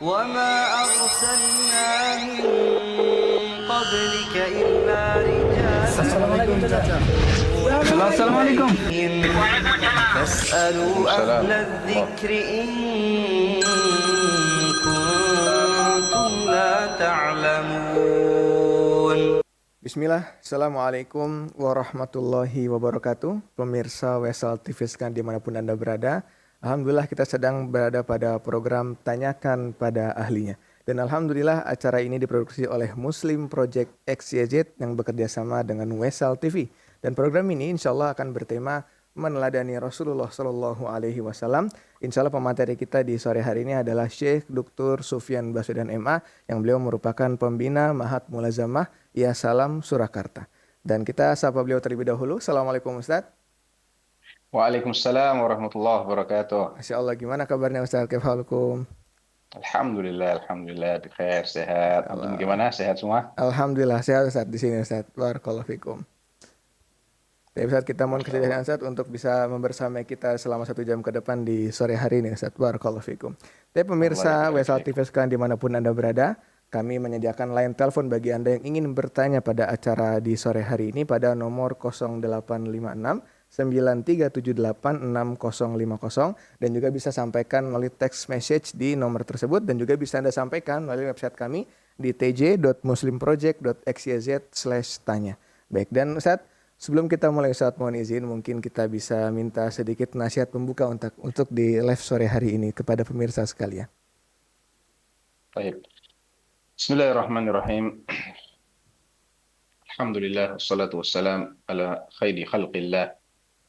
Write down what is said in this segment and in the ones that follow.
وما أرسلنا من قبلك إلا رجالا Assalamualaikum Caca. Assalamualaikum. فاسألوا Waalaikumsalam. أهل الذكر إن كنتم لا تعلمون. Bismillah, Assalamualaikum warahmatullahi wabarakatuh. Pemirsa Wesal TV sekalian dimanapun Anda berada. Alhamdulillah kita sedang berada pada program Tanyakan pada Ahlinya. Dan Alhamdulillah acara ini diproduksi oleh Muslim Project XYZ yang bekerja sama dengan Wesal TV. Dan program ini insya Allah akan bertema meneladani Rasulullah Shallallahu Alaihi Wasallam. Insya Allah pemateri kita di sore hari ini adalah Syekh Dr. Sufyan Basudan MA yang beliau merupakan pembina Mahat Mulazamah Ya Salam Surakarta. Dan kita sapa beliau terlebih dahulu. Assalamualaikum Ustaz. Waalaikumsalam warahmatullahi wabarakatuh. Masya Allah, gimana kabarnya Ustaz? Kaifalukum? Alhamdulillah, bikhair, sehat. Antum gimana? Sehat semua? Alhamdulillah sehat Ustaz di sini Ustaz. Barakallahu fikum. Jadi Ustaz, kita mohon Masya Allah. kesediaan Ustaz untuk bisa membersamai kita selama 1 jam ke depan di sore hari ini Ustaz. Barakallahu fikum. Tapi Allah pemirsa barik Wesal fiik. TV sekalian dimanapun Anda berada, kami menyediakan line telepon bagi Anda yang ingin bertanya pada acara di sore hari ini pada nomor 0856 9378 6050 dan juga bisa sampaikan melalui text message di nomor tersebut dan juga bisa Anda sampaikan melalui website kami di tj.muslimproject.xyz/tanya. Baik, dan Ustaz, sebelum kita mulai Ustaz, mohon izin mungkin kita bisa minta sedikit nasihat pembuka untuk di live sore hari ini kepada pemirsa sekalian. Baik. Bismillahirrahmanirrahim. Alhamdulillah, wassalatu wassalam ala khairi khalqillah,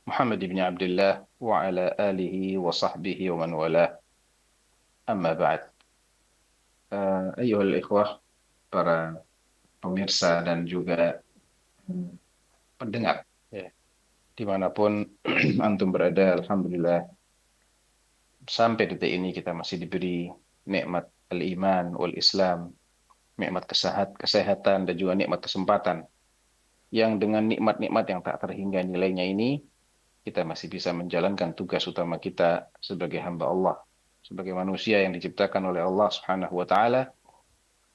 Muhammad ibn Abdullah wa ala alihi wa sahbihi wa man walah. Amma ba'd. Ayyuhal ikhwah, para pemirsa dan juga pendengar, ya, dimanapun antum berada, alhamdulillah sampai detik ini kita masih diberi nikmat al-iman wal Islam, nikmat kesehatan dan juga nikmat kesempatan. Yang dengan nikmat-nikmat yang tak terhingga nilainya ini, kita masih bisa menjalankan tugas utama kita sebagai hamba Allah, sebagai manusia yang diciptakan oleh Allah Subhanahu wa taala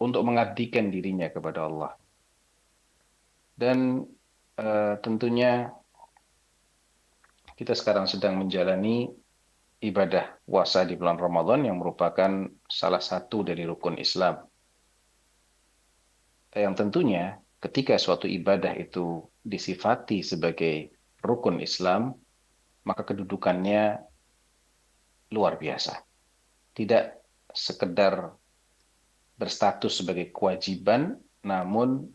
untuk mengabdikan dirinya kepada Allah. Dan tentunya kita sekarang sedang menjalani ibadah puasa di bulan Ramadan yang merupakan salah satu dari rukun Islam. Yang tentunya ketika suatu ibadah itu disifati sebagai rukun Islam, maka kedudukannya luar biasa. Tidak sekedar berstatus sebagai kewajiban, namun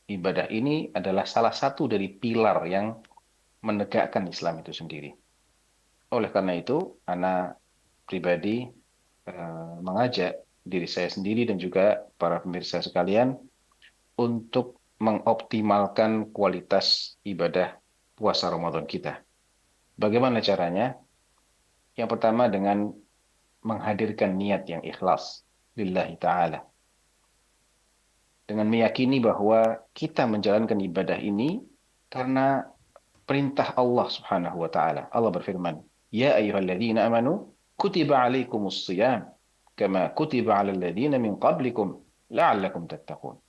ibadah ini adalah salah satu dari pilar yang menegakkan Islam itu sendiri. Oleh karena itu, ana pribadi mengajak diri saya sendiri dan juga para pemirsa sekalian untuk mengoptimalkan kualitas ibadah puasa Ramadan kita. Bagaimana caranya? Yang pertama dengan menghadirkan niat yang ikhlas lillahi ta'ala. Dengan meyakini bahwa kita menjalankan ibadah ini karena perintah Allah Subhanahu wa taala. Allah berfirman, "Ya ayyuhalladzina amanu, kutiba 'alaikumus shiyam kama kutiba 'alal ladzina min qablikum la'allakum tattaqun."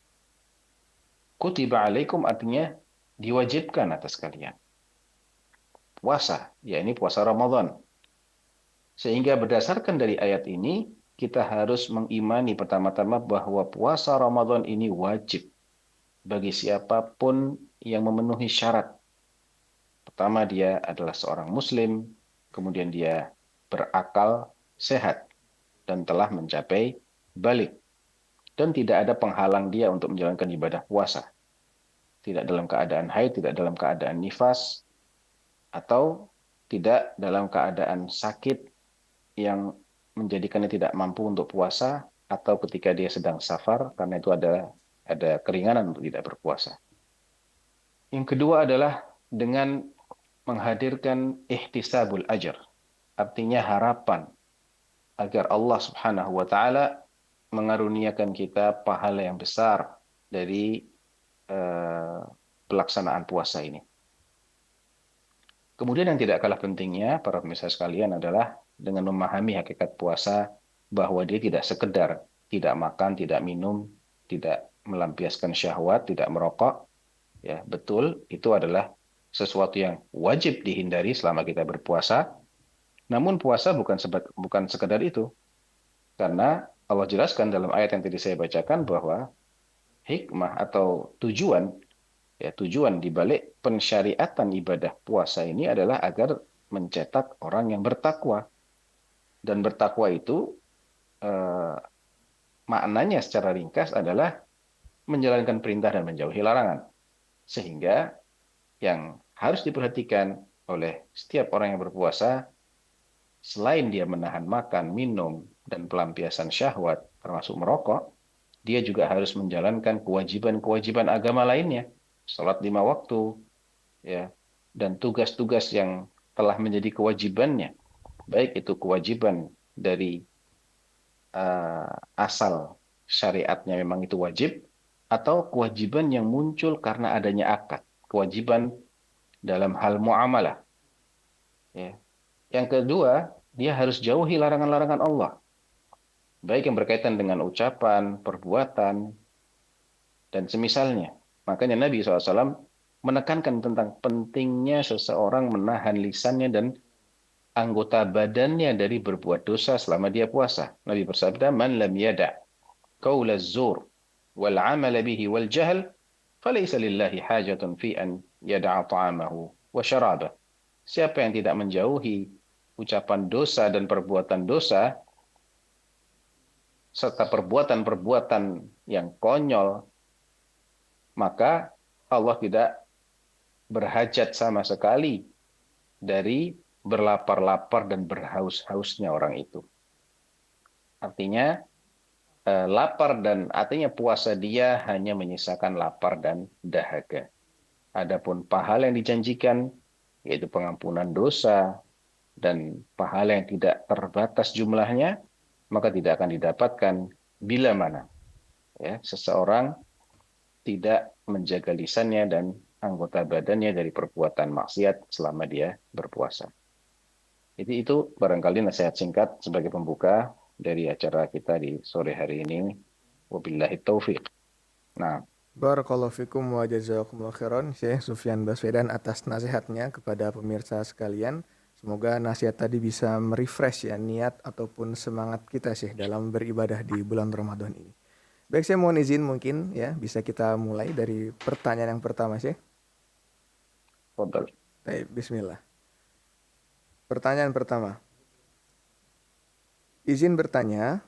Kutiba 'alaikum artinya diwajibkan atas kalian. Puasa, yakni puasa Ramadan. Sehingga berdasarkan dari ayat ini, kita harus mengimani pertama-tama bahwa puasa Ramadan ini wajib bagi siapapun yang memenuhi syarat. Pertama, dia adalah seorang muslim, kemudian dia berakal sehat dan telah mencapai balik. Dan tidak ada penghalang dia untuk menjalankan ibadah puasa. Tidak dalam keadaan haid, tidak dalam keadaan nifas, atau tidak dalam keadaan sakit yang menjadikannya tidak mampu untuk puasa, atau ketika dia sedang safar, karena itu ada keringanan untuk tidak berpuasa. Yang kedua adalah dengan menghadirkan ihtisabul ajr, artinya harapan agar Allah Subhanahu wa taala mengaruniakan kita pahala yang besar dari pelaksanaan puasa ini. Kemudian yang tidak kalah pentingnya, para pemirsa sekalian, adalah dengan memahami hakikat puasa bahwa dia tidak sekedar tidak makan, tidak minum, tidak melampiaskan syahwat, tidak merokok. Ya, betul, itu adalah sesuatu yang wajib dihindari selama kita berpuasa. Namun puasa bukan sekedar itu. Karena Allah jelaskan dalam ayat yang tadi saya bacakan bahwa hikmah atau tujuan di balik pensyariatan ibadah puasa ini adalah agar mencetak orang yang bertakwa. Dan bertakwa itu eh, maknanya secara ringkas adalah menjalankan perintah dan menjauhi larangan. Sehingga yang harus diperhatikan oleh setiap orang yang berpuasa, selain dia menahan makan, minum, dan pelampiasan syahwat, termasuk merokok, dia juga harus menjalankan kewajiban-kewajiban agama lainnya. Salat 5 waktu, ya, dan tugas-tugas yang telah menjadi kewajibannya. Baik itu kewajiban dari asal syariatnya memang itu wajib, atau kewajiban yang muncul karena adanya akad. Kewajiban dalam hal muamalah. Ya. Yang kedua, dia harus jauhi larangan-larangan Allah. Baik yang berkaitan dengan ucapan, perbuatan, dan semisalnya. Makanya Nabi SAW menekankan tentang pentingnya seseorang menahan lisannya dan anggota badannya dari berbuat dosa selama dia puasa. Nabi bersabda, "Man lam yada' qaula az-zur wal 'amala bihi wal jahl, falaysa lillahi hajatun fi an yada'a ta'amahu wa syarabah." Siapa yang tidak menjauhi ucapan dosa dan perbuatan dosa, serta perbuatan-perbuatan yang konyol, maka Allah tidak berhajat sama sekali dari berlapar-lapar dan berhaus-hausnya orang itu. Artinya, lapar dan artinya puasa dia hanya menyisakan lapar dan dahaga. Adapun pahala yang dijanjikan, yaitu pengampunan dosa dan pahala yang tidak terbatas jumlahnya, maka tidak akan didapatkan bila mana ya seseorang tidak menjaga lisannya dan anggota badannya dari perbuatan maksiat selama dia berpuasa. Jadi itu barangkali nasihat singkat sebagai pembuka dari acara kita di sore hari ini. Wabillahi taufiq. Nah, Barakallahu fikum wa jazakumullahu khairan Syekh Sufyan Baswedan atas nasihatnya kepada pemirsa sekalian. Semoga nasihat tadi bisa merefresh ya niat ataupun semangat kita Syekh dalam beribadah di bulan Ramadan ini. Baik, saya mohon izin mungkin ya bisa kita mulai dari pertanyaan yang pertama Syekh. fadhal. Baik, bismillah. Pertanyaan pertama. Izin bertanya,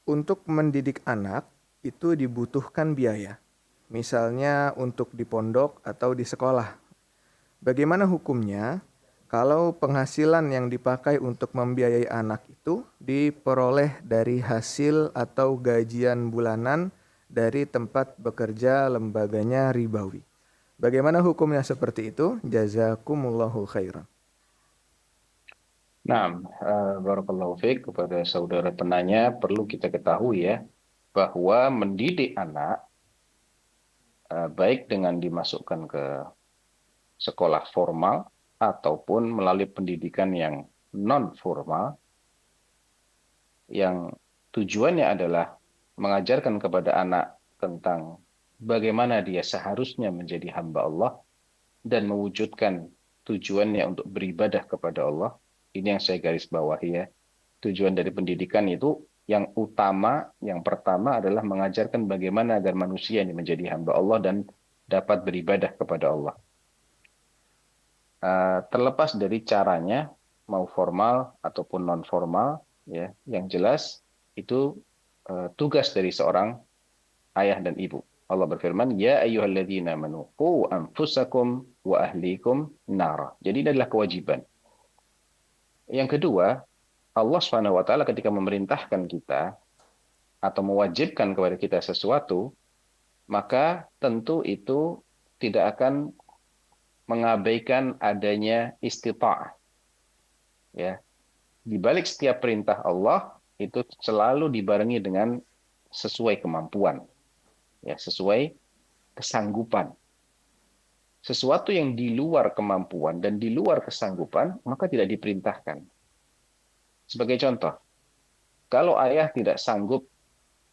untuk mendidik anak itu dibutuhkan biaya. Misalnya untuk di pondok atau di sekolah. Bagaimana hukumnya kalau penghasilan yang dipakai untuk membiayai anak itu diperoleh dari hasil atau gajian bulanan dari tempat bekerja lembaganya ribawi? Bagaimana hukumnya seperti itu? Jazakumullahu khairan. Nah, barakallahu fiik kepada saudara penanya, perlu kita ketahui ya bahwa mendidik anak baik dengan dimasukkan ke sekolah formal ataupun melalui pendidikan yang non formal yang tujuannya adalah mengajarkan kepada anak tentang bagaimana dia seharusnya menjadi hamba Allah dan mewujudkan tujuannya untuk beribadah kepada Allah. Ini yang saya garis bawahi ya. Tujuan dari pendidikan itu yang utama, yang pertama adalah mengajarkan bagaimana agar manusia ini menjadi hamba Allah dan dapat beribadah kepada Allah. Terlepas dari caranya, mau formal ataupun non formal, ya, yang jelas itu tugas dari seorang ayah dan ibu. Allah berfirman, "Ya ayyuhalladzina amanu qu anfusakum wa ahlikum nara." Jadi ini adalah kewajiban. Yang kedua, Allah SWT ketika memerintahkan kita atau mewajibkan kepada kita sesuatu, maka tentu itu tidak akan mengabaikan adanya istita'ah. Ya. Di balik setiap perintah Allah itu selalu dibarengi dengan sesuai kemampuan. Ya, sesuai kesanggupan. Sesuatu yang di luar kemampuan dan di luar kesanggupan, maka tidak diperintahkan. Sebagai contoh, Kalau ayah tidak sanggup,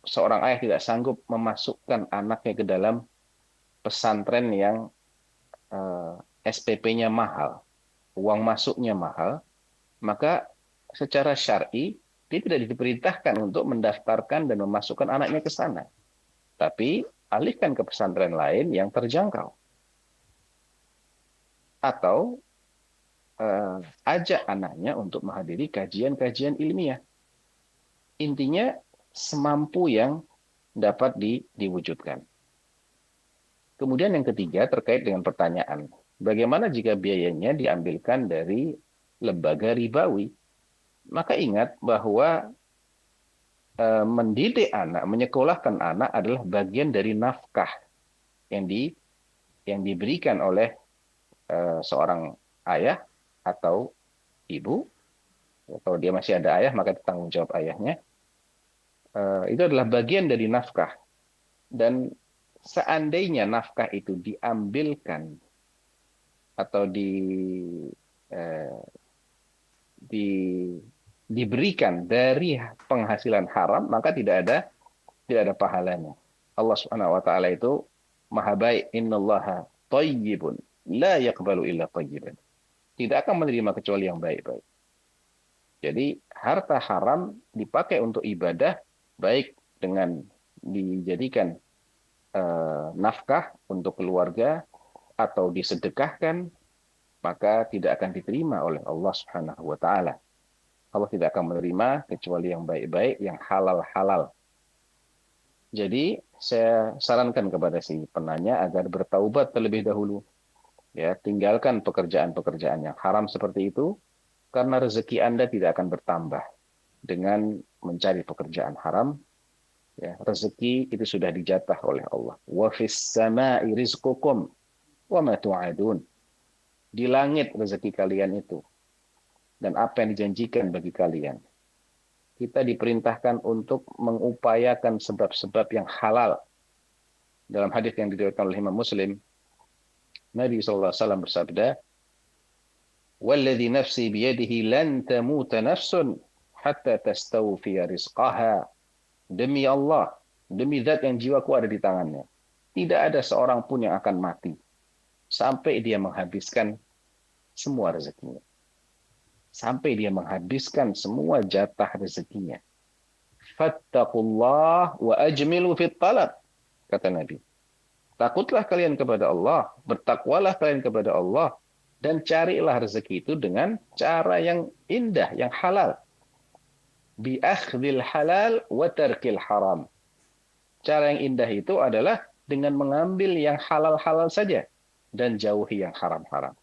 seorang ayah tidak sanggup memasukkan anaknya ke dalam pesantren yang SPP-nya mahal, uang masuknya mahal, maka secara syar'i dia tidak diperintahkan untuk mendaftarkan dan memasukkan anaknya ke sana. Tapi alihkan ke pesantren lain yang terjangkau. Atau ajak anaknya untuk menghadiri kajian-kajian ilmiah. Intinya semampu yang dapat diwujudkan. Kemudian yang ketiga terkait dengan pertanyaan, bagaimana jika biayanya diambilkan dari lembaga ribawi? Maka ingat bahwa mendidik anak, menyekolahkan anak adalah bagian dari nafkah yang diberikan oleh seorang ayah atau ibu. Kalau dia masih ada ayah, maka tanggung jawab ayahnya. Itu adalah bagian dari nafkah. Dan seandainya nafkah itu diambilkan atau diberikan dari penghasilan haram, maka tidak ada pahalanya. Allah Subhanahu wa taala itu Maha baik, innallaha thayyibun la yaqbalu illa thayyiban. Tidak akan menerima kecuali yang baik-baik. Jadi harta haram dipakai untuk ibadah, baik dengan dijadikan nafkah untuk keluarga atau disedekahkan, maka tidak akan diterima oleh Allah Subhanahu wa taala. Allah tidak akan menerima kecuali yang baik-baik, yang halal-halal. Jadi saya sarankan kepada si penanya agar bertaubat terlebih dahulu. Ya, tinggalkan pekerjaan-pekerjaan yang haram seperti itu, karena rezeki Anda tidak akan bertambah dengan mencari pekerjaan haram. Ya, rezeki itu sudah dijatah oleh Allah. Wa fis sama'i rizqukum wa ma tu'adun. Di langit rezeki kalian itu dan apa yang dijanjikan bagi kalian. Kita diperintahkan untuk mengupayakan sebab-sebab yang halal. Dalam hadis yang diriwayatkan oleh Imam Muslim, Nabi SAW bersabda, "Walladzi nafsi biyadihi lan tamuta nafsun hatta tastawfiya rizqaha." Demi Allah, demi zat yang jiwaku ada di tangannya, tidak ada seorang pun yang akan mati sampai dia menghabiskan semua rezekinya. Sampai dia menghabiskan semua jatah rezekinya. Fattaqullah wa ajmilu fit talab, kata Nabi. Takutlah kalian kepada Allah, bertakwalah kalian kepada Allah, dan carilah rezeki itu dengan cara yang indah, yang halal. Bi akhdhil halal wa tarkil haram. Cara yang indah itu adalah dengan mengambil yang halal-halal saja dan jauhi yang haram-haram.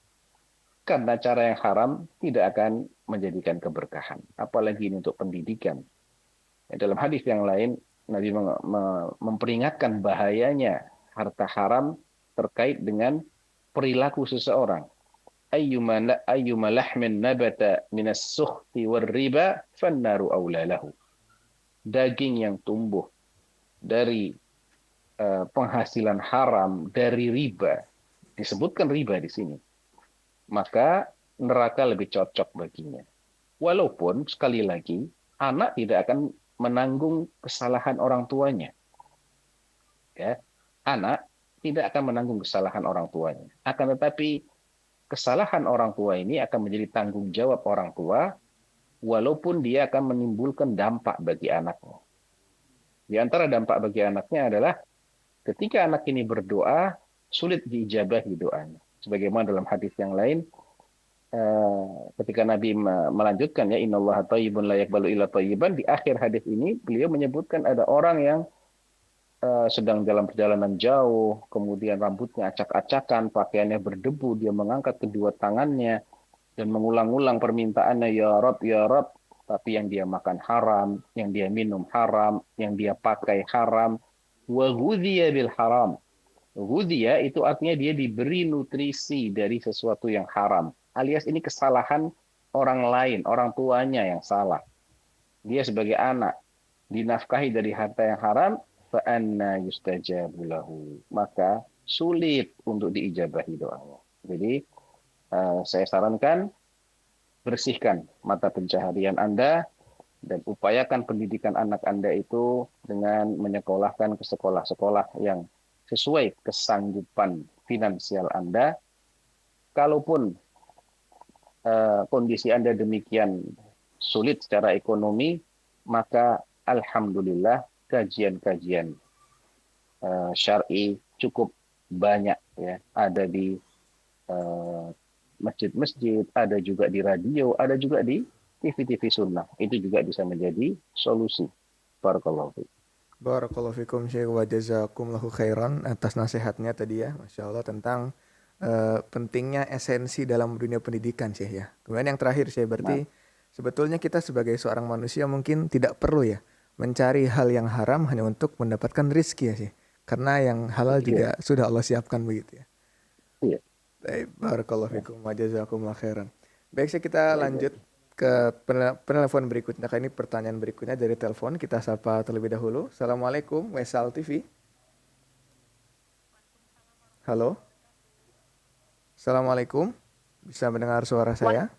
Karena cara yang haram tidak akan menjadikan keberkahan. Apalagi ini untuk pendidikan. Dalam hadis yang lain, Nabi memperingatkan bahayanya harta haram terkait dengan perilaku seseorang. Ayyuma lahmin nabata minas sukhti war riba fannaru awla lahu. Daging yang tumbuh dari penghasilan haram, dari riba. Disebutkan riba di sini. Maka neraka lebih cocok baginya. Walaupun sekali lagi anak tidak akan menanggung kesalahan orang tuanya. Ya, anak tidak akan menanggung kesalahan orang tuanya. Akan tetapi kesalahan orang tua ini akan menjadi tanggung jawab orang tua, walaupun dia akan menimbulkan dampak bagi anaknya. Di antara dampak bagi anaknya adalah ketika anak ini berdoa, sulit diijabahi doanya. Sebagaimana dalam hadis yang lain, ketika Nabi melanjutkan ya innallaha thayyibun la yaqbalu illa thayyiban, di akhir hadis ini beliau menyebutkan ada orang yang sedang dalam perjalanan jauh, kemudian rambutnya acak-acakan, pakaiannya berdebu, dia mengangkat kedua tangannya dan mengulang-ulang permintaannya, ya Rabb, tapi yang dia makan haram, yang dia minum haram, yang dia pakai haram, wa ghudhiya bil haram. Ghudhiya itu artinya dia diberi nutrisi dari sesuatu yang haram, alias ini kesalahan orang lain, orang tuanya yang salah. Dia sebagai anak dinafkahi dari harta yang haram, fa anna yustajabu lahu, maka sulit untuk diijabahi doanya. Jadi saya sarankan bersihkan mata pencaharian Anda dan upayakan pendidikan anak Anda itu dengan menyekolahkan ke sekolah-sekolah yang sesuai kesanggupan finansial Anda. Kalaupun kondisi Anda demikian sulit secara ekonomi, maka alhamdulillah kajian-kajian syar'i cukup banyak ya, ada di masjid-masjid, ada juga di radio, ada juga di TV-TV sunnah. Itu juga bisa menjadi solusi. Barakallahu fiik. Barakallahu fikum Syekh wa jazakumullahu khairan atas nasihatnya tadi ya, Masya Allah, tentang pentingnya esensi dalam dunia pendidikan Syekh ya. Kemudian yang terakhir Syekh, berarti sebetulnya kita sebagai seorang manusia mungkin tidak perlu ya mencari hal yang haram hanya untuk mendapatkan rizki ya Syekh. Karena yang halal juga sudah Allah siapkan begitu ya. Iya. Baik, barakallahu fikum wa jazakumullahu khairan. Baik, Syekh, kita lanjut ke penelpon berikutnya. Kali ini pertanyaan berikutnya dari telepon. Kita sapa terlebih dahulu. Assalamualaikum, Wesal TV. Halo. Assalamualaikum. Bisa mendengar suara saya?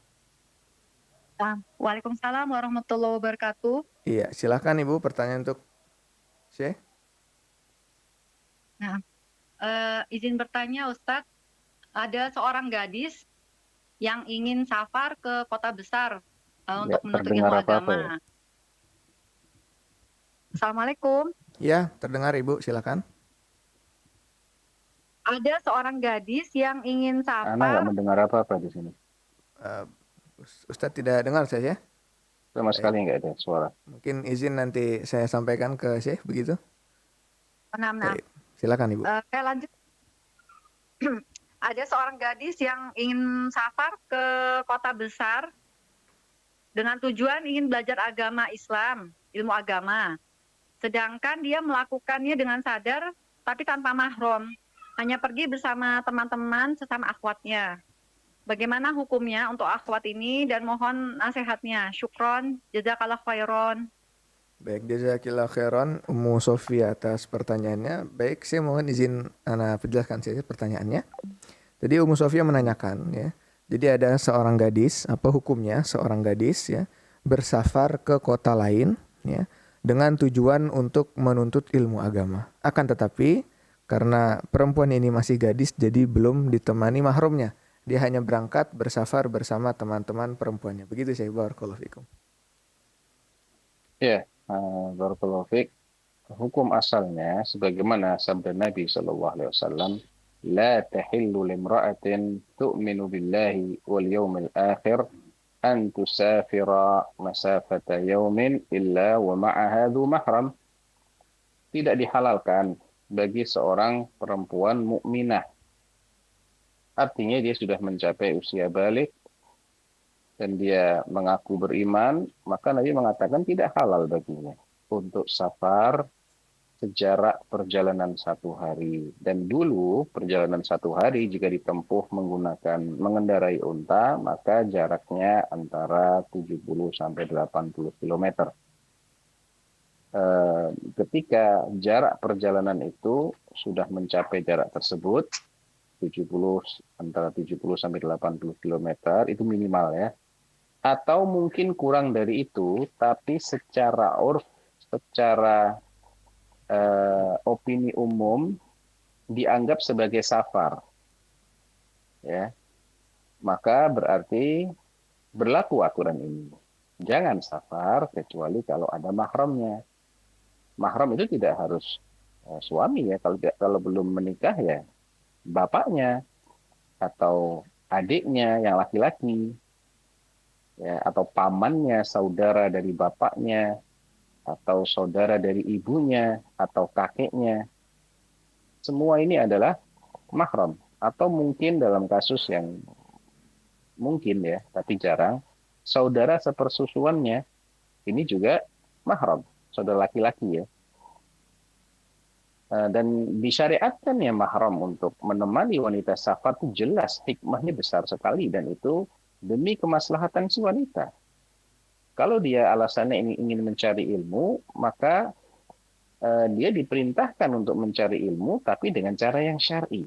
Waalaikumsalam warahmatullahi wabarakatuh. Iya, silakan Ibu, pertanyaan untuk Syekh. Nah, izin bertanya Ustadz, ada seorang gadis yang ingin safar ke kota besar untuk menuntut ilmu terdengar apa-apa agama. ya? Assalamualaikum. Ya, terdengar Ibu, silakan. Ada seorang gadis yang ingin Ana nggak safar. mendengar apa-apa di sini. Ustadz tidak dengar saya ya? Sama sekali nggak ada suara. Mungkin izin nanti saya sampaikan ke Syekh begitu. Nah, Baik, silakan Ibu. saya lanjut. Ada seorang gadis yang ingin safar ke kota besar dengan tujuan ingin belajar agama Islam, ilmu agama. Sedangkan dia melakukannya dengan sadar tapi tanpa mahram. Hanya pergi bersama teman-teman sesama akhwatnya. Bagaimana hukumnya untuk akhwat ini dan mohon nasihatnya. Syukron, jazakallah khairon. Baik, jazakallah khairan Ummu Sofia atas pertanyaannya. Baik, saya mohon izin Ana perjelaskan saja pertanyaannya. Jadi Ummu Sofia menanyakan ya. Jadi ada seorang gadis, apa hukumnya seorang gadis ya bersafar ke kota lain ya dengan tujuan untuk menuntut ilmu agama. Akan tetapi karena perempuan ini masih gadis jadi belum ditemani mahramnya. Dia hanya berangkat bersafar bersama teman-teman perempuannya. Begitu saya, barakallahu fikum. Ya, barakallahu fiik. Hukum asalnya sebagaimana sabda Nabi SAW, la tahillu limra'atin tu'minu billahi wal yawmil akhir an tusafira masafata yawmin illa wa ma'aha dhu mahram. Tidak dihalalkan bagi seorang perempuan mukminah. Artinya dia sudah mencapai usia balik dan dia mengaku beriman, maka Nabi mengatakan tidak halal baginya untuk safar sejarak perjalanan 1 hari. Dan dulu perjalanan 1 hari jika ditempuh mengendarai unta, maka jaraknya antara 70 sampai 80 km. Ketika jarak perjalanan itu sudah mencapai jarak tersebut, antara 70 sampai 80 km, itu minimal ya. Atau mungkin kurang dari itu, tapi secara opini umum dianggap sebagai safar. Ya. Maka berarti berlaku aturan ini. Jangan safar kecuali kalau ada mahramnya. Mahram itu tidak harus suami ya, kalau belum menikah ya bapaknya atau adiknya yang laki-laki ya, atau pamannya, saudara dari bapaknya atau saudara dari ibunya atau kakeknya. Semua ini adalah mahram. Atau mungkin dalam kasus yang mungkin ya tapi jarang, saudara sepersusuannya ini juga mahram, saudara laki-laki ya. Dan disyariatkan ya mahram untuk menemani wanita safar itu jelas hikmahnya besar sekali, dan itu demi kemaslahatan si wanita. Kalau dia alasannya ingin mencari ilmu, maka dia diperintahkan untuk mencari ilmu tapi dengan cara yang syar'i,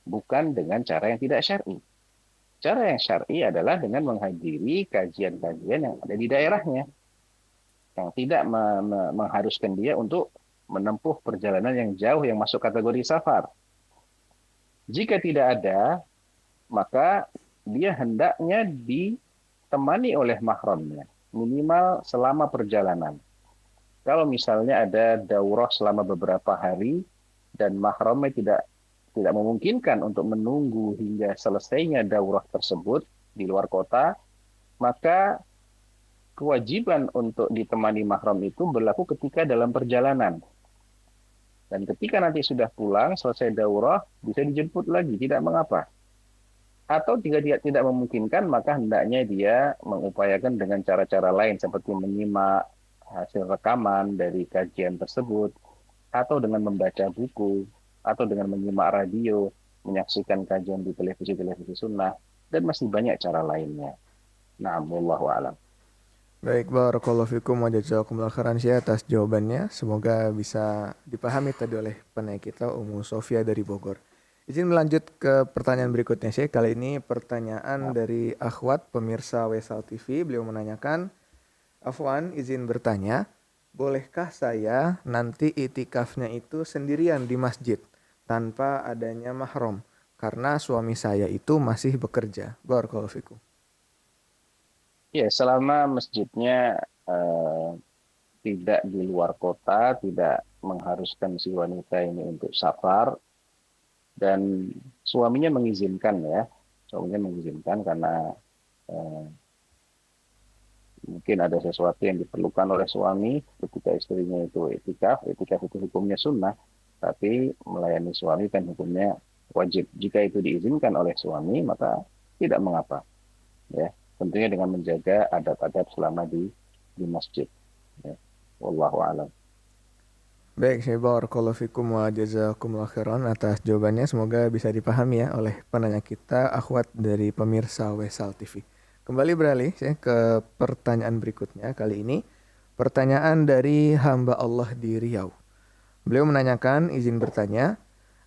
bukan dengan cara yang tidak syar'i. Cara yang syar'i adalah dengan menghadiri kajian-kajian yang ada di daerahnya. yang tidak mengharuskan dia untuk menempuh perjalanan yang jauh yang masuk kategori safar. Jika tidak ada, maka dia hendaknya ditemani oleh mahramnya, minimal selama perjalanan. Kalau misalnya ada daurah selama beberapa hari dan mahramnya tidak memungkinkan untuk menunggu hingga selesainya daurah tersebut di luar kota, maka kewajiban untuk ditemani mahram itu berlaku ketika dalam perjalanan. Dan ketika nanti sudah pulang, selesai daurah, bisa dijemput lagi, tidak mengapa. Atau jika tidak memungkinkan, maka hendaknya dia mengupayakan dengan cara-cara lain, seperti menyimak hasil rekaman dari kajian tersebut, atau dengan membaca buku, atau dengan menyimak radio, menyaksikan kajian di televisi-televisi sunnah, dan masih banyak cara lainnya. Na'am, wallahu a'lam. Baik, barakallahu fikum wa jazakumullah khairan Syekh atas jawabannya. Semoga bisa dipahami tadi oleh penanya kita Ummu Sofia dari Bogor. Izin melanjut ke pertanyaan berikutnya Syekh. Kali ini pertanyaan dari akhwat pemirsa Wesal TV. Beliau menanyakan, Afwan izin bertanya, bolehkah saya nanti itikafnya itu sendirian di masjid tanpa adanya mahram? Karena suami saya itu masih bekerja. Barakallahu fikum. Ya, selama masjidnya tidak di luar kota, tidak mengharuskan si wanita ini untuk safar, dan suaminya mengizinkan ya, suaminya mengizinkan karena mungkin ada sesuatu yang diperlukan oleh suami ketika istrinya itu itikaf itu hukumnya sunnah, tapi melayani suami kan hukumnya wajib. Jika itu diizinkan oleh suami, maka tidak mengapa, ya. Tentunya dengan menjaga adab-adab selama di masjid. Ya. Wallahu a'lam. Baik, Syekh, barakallahu fikum wa jazakumullah khairan atas jawabannya. Semoga bisa dipahami ya oleh penanya kita, akhwat dari pemirsa Wesal TV. Kembali beralih Syekh ke pertanyaan berikutnya. Kali ini pertanyaan dari hamba Allah di Riau. Beliau menanyakan, izin bertanya,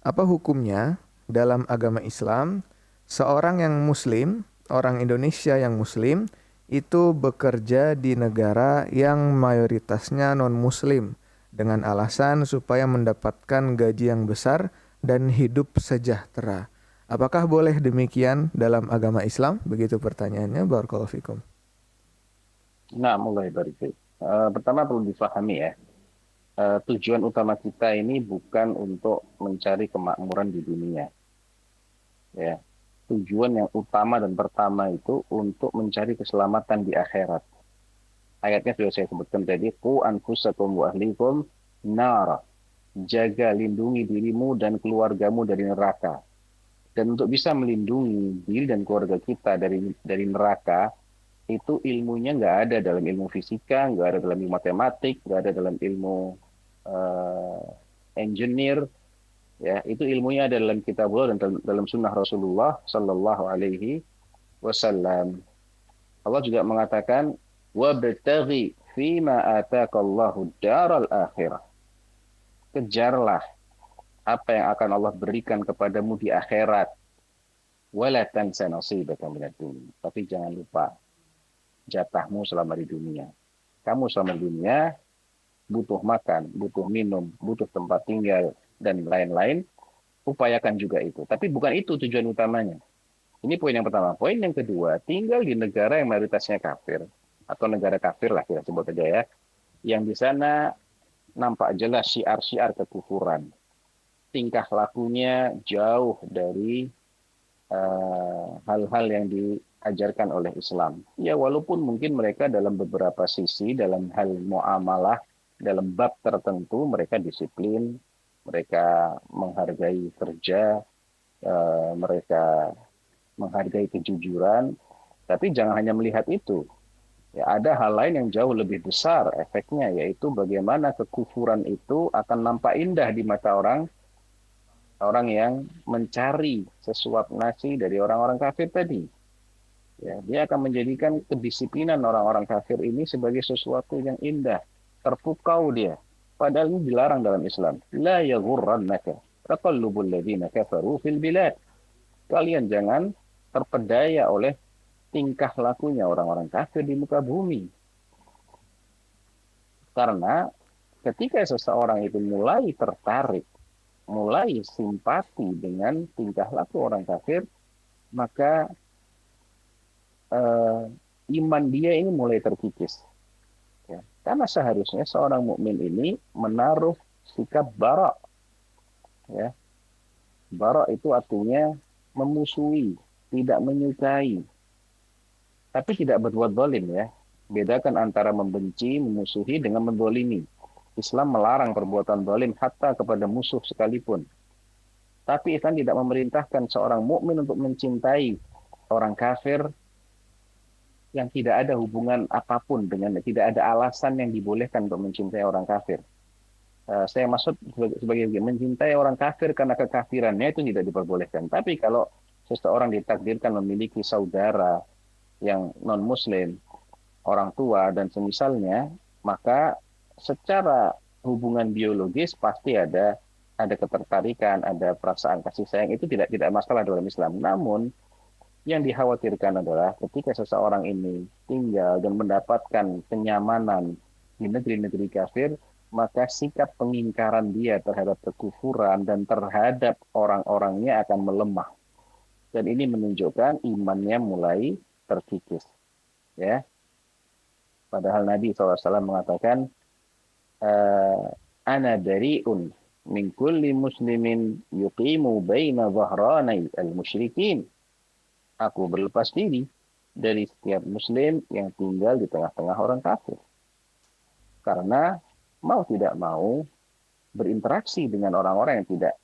apa hukumnya dalam agama Islam seorang yang muslim, orang Indonesia yang muslim itu bekerja di negara yang mayoritasnya non-muslim dengan alasan supaya mendapatkan gaji yang besar dan hidup sejahtera. Apakah boleh demikian dalam agama Islam? Begitu pertanyaannya. Barakallahu fikum. Nah, mulai dari itu. Pertama perlu difahami ya, tujuan utama kita ini bukan untuk mencari kemakmuran di dunia. Ya. Tujuan yang utama dan pertama itu untuk mencari keselamatan di akhirat. Ayatnya sudah saya sebutkan tadi, qu anfusakum wa ahlikum nara. Jaga, lindungi dirimu dan keluargamu dari neraka. Dan untuk bisa melindungi diri dan keluarga kita dari neraka, itu ilmunya nggak ada dalam ilmu fisika, nggak ada dalam ilmu matematik, nggak ada dalam ilmu engineer. Ya, itu ilmunya ada dalam kitabullah dan dalam sunnah Rasulullah Sallallahu Alaihi Wasallam. Allah juga mengatakan, wabtaghi fima ataqallahu daral akhirah. Kejarlah apa yang akan Allah berikan kepadamu di akhirat. Wala tansa nasibaka minad dunya. Tapi jangan lupa jatahmu selama di dunia. Kamu selama di dunia butuh makan, butuh minum, butuh tempat tinggal, dan lain-lain, upayakan juga itu. Tapi bukan itu tujuan utamanya. Ini poin yang pertama. Poin yang kedua, tinggal di negara yang mayoritasnya kafir, atau negara kafir lah kita sebut aja ya, yang di sana nampak jelas syiar-syiar kekufuran. Tingkah lakunya jauh dari hal-hal yang diajarkan oleh Islam. Ya, walaupun mungkin mereka dalam beberapa sisi, dalam hal muamalah, dalam bab tertentu, mereka disiplin, mereka menghargai kerja, mereka menghargai kejujuran, tapi jangan hanya melihat itu. Ya, ada hal lain yang jauh lebih besar efeknya, yaitu bagaimana kekufuran itu akan nampak indah di mata orang yang mencari sesuap nasi dari orang-orang kafir tadi. Ya, dia akan menjadikan kedisiplinan orang-orang kafir ini sebagai sesuatu yang indah, terpukau dia. Padahal ini dilarang dalam Islam. La yaghurrannaka taqallubul ladzina kafaru fil bilad. Kalian jangan terpedaya oleh tingkah lakunya orang-orang kafir di muka bumi. Karena ketika seseorang itu mulai tertarik, mulai simpati dengan tingkah laku orang kafir, maka eh, iman dia ini mulai terkikis. Ya. Karena seharusnya seorang mukmin ini menaruh sikap bara. Ya. Bara itu artinya memusuhi, tidak menyukai, tapi tidak berbuat zalim ya. Bedakan antara membenci, memusuhi dengan menzalimi. Islam melarang perbuatan zalim hatta kepada musuh sekalipun. Tapi Islam tidak memerintahkan seorang mukmin untuk mencintai orang kafir yang tidak ada hubungan apapun dengan, tidak ada alasan yang dibolehkan untuk mencintai orang kafir. Saya maksud sebagai mencintai orang kafir karena kekafirannya itu tidak diperbolehkan. Tapi kalau seseorang ditakdirkan memiliki saudara yang non-muslim, orang tua dan semisalnya, maka secara hubungan biologis pasti ada ketertarikan, ada perasaan kasih sayang, itu tidak masalah dalam Islam. Namun yang dikhawatirkan adalah ketika seseorang ini tinggal dan mendapatkan kenyamanan di negeri-negeri kafir, maka sikap pengingkaran dia terhadap kekufuran dan terhadap orang-orangnya akan melemah. Dan ini menunjukkan imannya mulai terkikis. Ya. Padahal Nabi SAW mengatakan, ana bari'un min kulli muslimin yuqimu baina dhahranai al-musyrikin. Aku berlepas diri dari setiap muslim yang tinggal di tengah-tengah orang kafir. Karena mau tidak mau berinteraksi dengan orang-orang yang tidak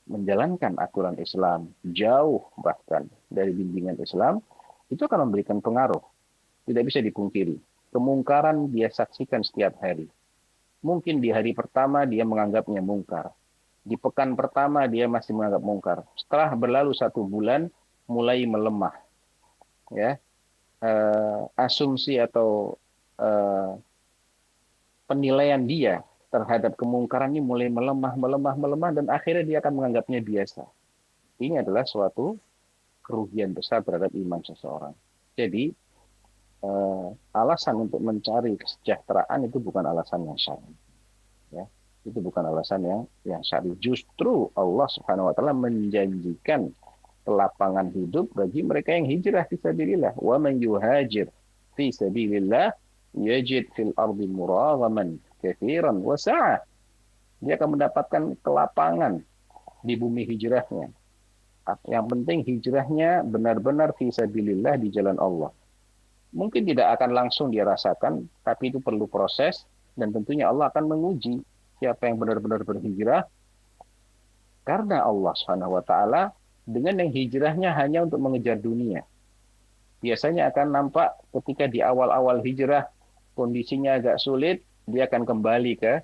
menjalankan aturan Islam, jauh bahkan dari bimbingan Islam, itu akan memberikan pengaruh. Tidak bisa dipungkiri. Kemungkaran dia saksikan setiap hari. Mungkin di hari pertama dia menganggapnya mungkar. Di pekan pertama dia masih menganggap mungkar. Setelah berlalu 1 bulan, mulai melemah. Ya, asumsi atau penilaian dia terhadap kemungkaran ini mulai melemah, dan akhirnya dia akan menganggapnya biasa. Ini adalah suatu kerugian besar terhadap iman seseorang. Jadi, alasan untuk mencari kesejahteraan itu bukan alasan yang syar'i. Ya, itu bukan alasan yang syar'i. Justru Allah Subhanahu wa taala menjanjikan kelapangan hidup bagi mereka yang hijrah fi sabilillah. Wa man yuhajir fi sabilillah yajid fil ardi muraghaman katsiran wa sa'a. Dia akan mendapatkan kelapangan di bumi hijrahnya. Yang penting hijrahnya benar-benar fi sabilillah, di jalan Allah. Mungkin tidak akan langsung dia rasakan, tapi itu perlu proses, dan tentunya Allah akan menguji siapa yang benar-benar berhijrah. Karena Allah Subhanahu wa taala dengan yang hijrahnya hanya untuk mengejar dunia. Biasanya akan nampak ketika di awal-awal hijrah kondisinya agak sulit, dia akan kembali ke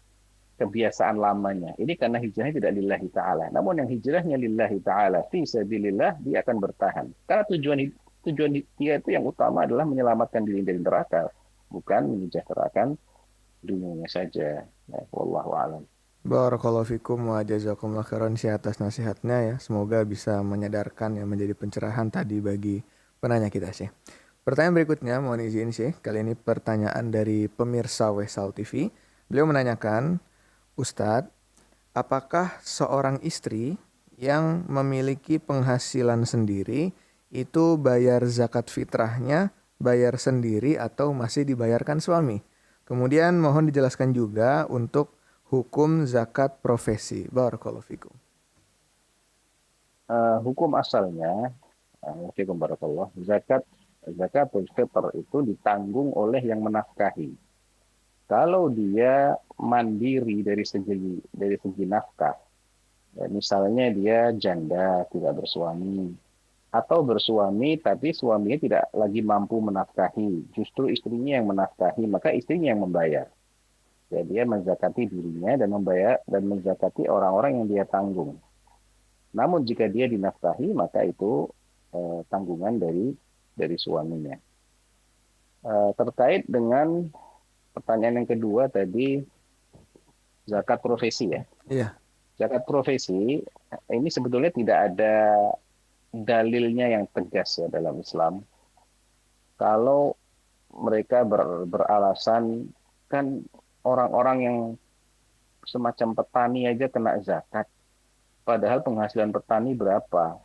kebiasaan lamanya. Ini karena hijrahnya tidak lillahi ta'ala. Namun yang hijrahnya lillahi ta'ala, fi sabilillah, dia akan bertahan. Karena tujuan dia itu yang utama adalah menyelamatkan diri dari neraka, bukan menyejahterakan dunianya saja. Ya, wallahu a'lam. Barakallahu fikum wa jazakumullah khairan sih atas nasihatnya ya. Semoga bisa menyadarkan yang menjadi pencerahan tadi bagi penanya kita sih. Pertanyaan berikutnya mohon izin sih. Kali ini pertanyaan dari pemirsa Wesal TV. Beliau menanyakan, Ustadz, apakah seorang istri yang memiliki penghasilan sendiri itu bayar zakat fitrahnya, bayar sendiri atau masih dibayarkan suami? Kemudian mohon dijelaskan juga untuk hukum zakat profesi. Barakallahu fikum. Hukum asalnya, fikum barakallah, zakatul fitr itu ditanggung oleh yang menafkahi. Kalau dia mandiri dari segi nafkah, ya, misalnya dia janda, tidak bersuami, atau bersuami tapi suaminya tidak lagi mampu menafkahi, justru istrinya yang menafkahi, maka istrinya yang membayar. Ya, dia menzakati dirinya dan membayar dan menzakati orang-orang yang dia tanggung. Namun jika dia dinafkahi, maka itu tanggungan dari suaminya. Terkait dengan pertanyaan yang kedua tadi, zakat profesi ya. Iya. Zakat profesi ini sebetulnya tidak ada dalilnya yang tegas ya dalam Islam. Kalau mereka beralasan kan orang-orang yang semacam petani aja kena zakat. Padahal penghasilan petani berapa?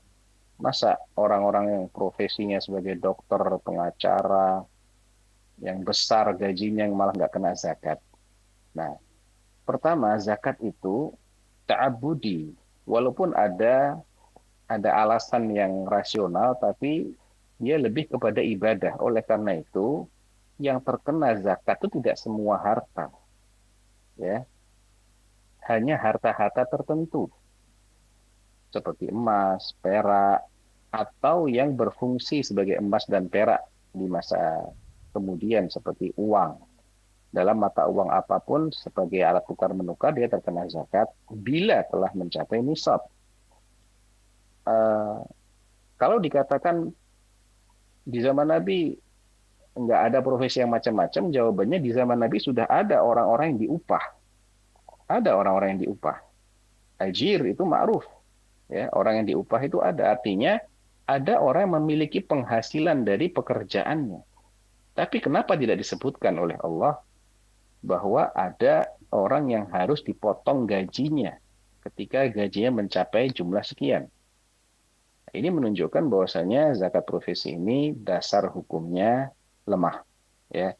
Masa orang-orang yang profesinya sebagai dokter, pengacara, yang besar gajinya yang malah nggak kena zakat? Nah, pertama zakat itu ta'abudi. Walaupun ada alasan yang rasional, tapi dia lebih kepada ibadah. Oleh karena itu, yang terkena zakat itu tidak semua harta, ya, hanya harta-harta tertentu seperti emas, perak, atau yang berfungsi sebagai emas dan perak di masa kemudian seperti uang. Dalam mata uang apapun sebagai alat tukar menukar dia terkena zakat bila telah mencapai nisab. Kalau dikatakan di zaman Nabi nggak ada profesi yang macam-macam, jawabannya di zaman Nabi sudah ada orang-orang yang diupah. Ada orang-orang yang diupah. Ajir itu ma'ruf. Ya, orang yang diupah itu ada. Artinya ada orang yang memiliki penghasilan dari pekerjaannya. Tapi kenapa tidak disebutkan oleh Allah bahwa ada orang yang harus dipotong gajinya ketika gajinya mencapai jumlah sekian? Ini menunjukkan bahwasanya zakat profesi ini dasar hukumnya lemah, ya.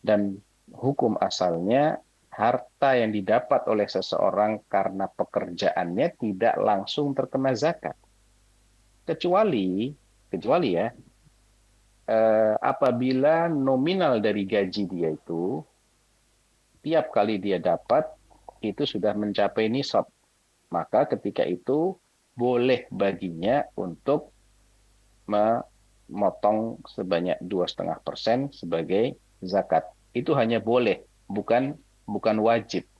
Dan hukum asalnya harta yang didapat oleh seseorang karena pekerjaannya tidak langsung terkena zakat. Kecuali ya, apabila nominal dari gaji dia itu tiap kali dia dapat itu sudah mencapai nisab, maka ketika itu boleh baginya untuk memotong sebanyak 2,5% sebagai zakat. Itu hanya boleh, bukan wajib.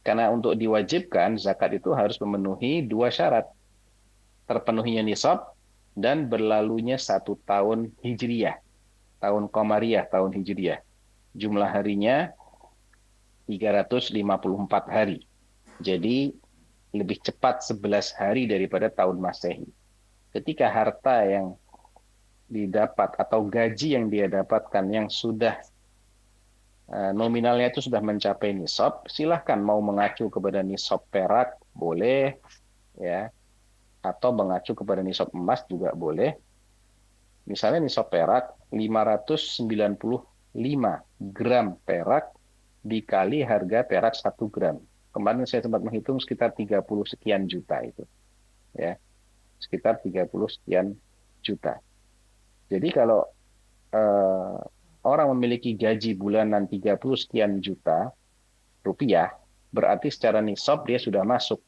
Karena untuk diwajibkan, zakat itu harus memenuhi 2 syarat. Terpenuhinya nisab dan berlalunya 1 tahun hijriyah. Tahun Qamariyah, tahun hijriyah. Jumlah harinya 354 hari. Jadi lebih cepat 11 hari daripada tahun Masehi. Ketika harta yang didapat atau gaji yang dia dapatkan yang sudah nominalnya itu sudah mencapai nisab, silahkan mau mengacu kepada nisab perak boleh, ya, atau mengacu kepada nisab emas juga boleh. Misalnya nisab perak 595 gram perak dikali harga perak 1 gram. Kemarin saya sempat menghitung sekitar 30 sekian juta itu, ya, sekitar 30 sekian juta. Jadi kalau orang memiliki gaji bulanan 30 sekian juta rupiah, berarti secara nisab dia sudah masuk.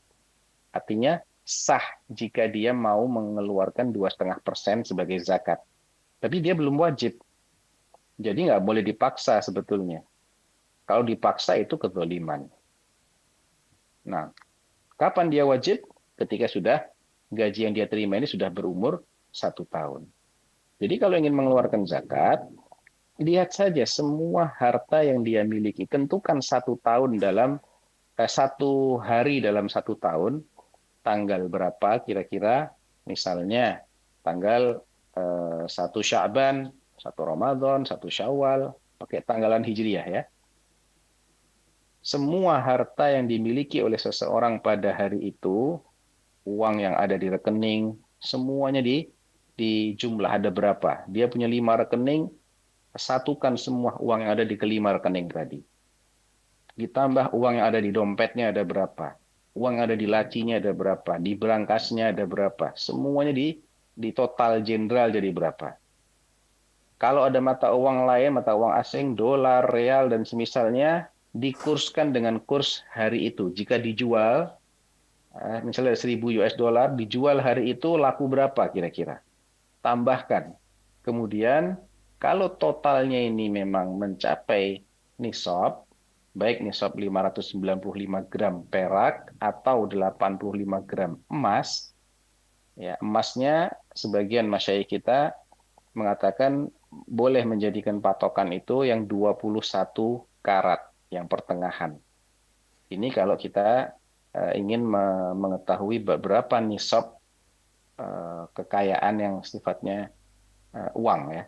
Artinya sah jika dia mau mengeluarkan 2,5% sebagai zakat. Tapi dia belum wajib. Jadi nggak boleh dipaksa sebetulnya. Kalau dipaksa itu kezaliman. Nah, kapan dia wajib? Ketika sudah gaji yang dia terima ini sudah berumur 1 tahun. Jadi kalau ingin mengeluarkan zakat, lihat saja semua harta yang dia miliki. Tentukan 1 tahun dalam 1 hari dalam 1 tahun, tanggal berapa kira-kira, misalnya tanggal 1 Sya'ban, 1 Ramadan, 1 Syawal, pakai tanggalan hijriyah ya. Semua harta yang dimiliki oleh seseorang pada hari itu, uang yang ada di rekening, semuanya di jumlah ada berapa. Dia punya 5 rekening, satukan semua uang yang ada di kelima rekening tadi. Ditambah uang yang ada di dompetnya ada berapa. Uang yang ada di lacinya ada berapa. Di berangkasnya ada berapa. Semuanya di total jenderal jadi berapa. Kalau ada mata uang lain, mata uang asing, dolar, real, dan semisalnya, dikurskan dengan kurs hari itu. Jika dijual, misalnya 1.000 US dollar, dijual hari itu laku berapa kira-kira. Tambahkan. Kemudian, kalau totalnya ini memang mencapai nisab, baik nisab 595 gram perak atau 85 gram emas, ya, emasnya sebagian masyayikh kita mengatakan boleh menjadikan patokan itu yang 21 karat, yang pertengahan. Ini kalau kita ingin mengetahui berapa nisab kekayaan yang sifatnya uang ya.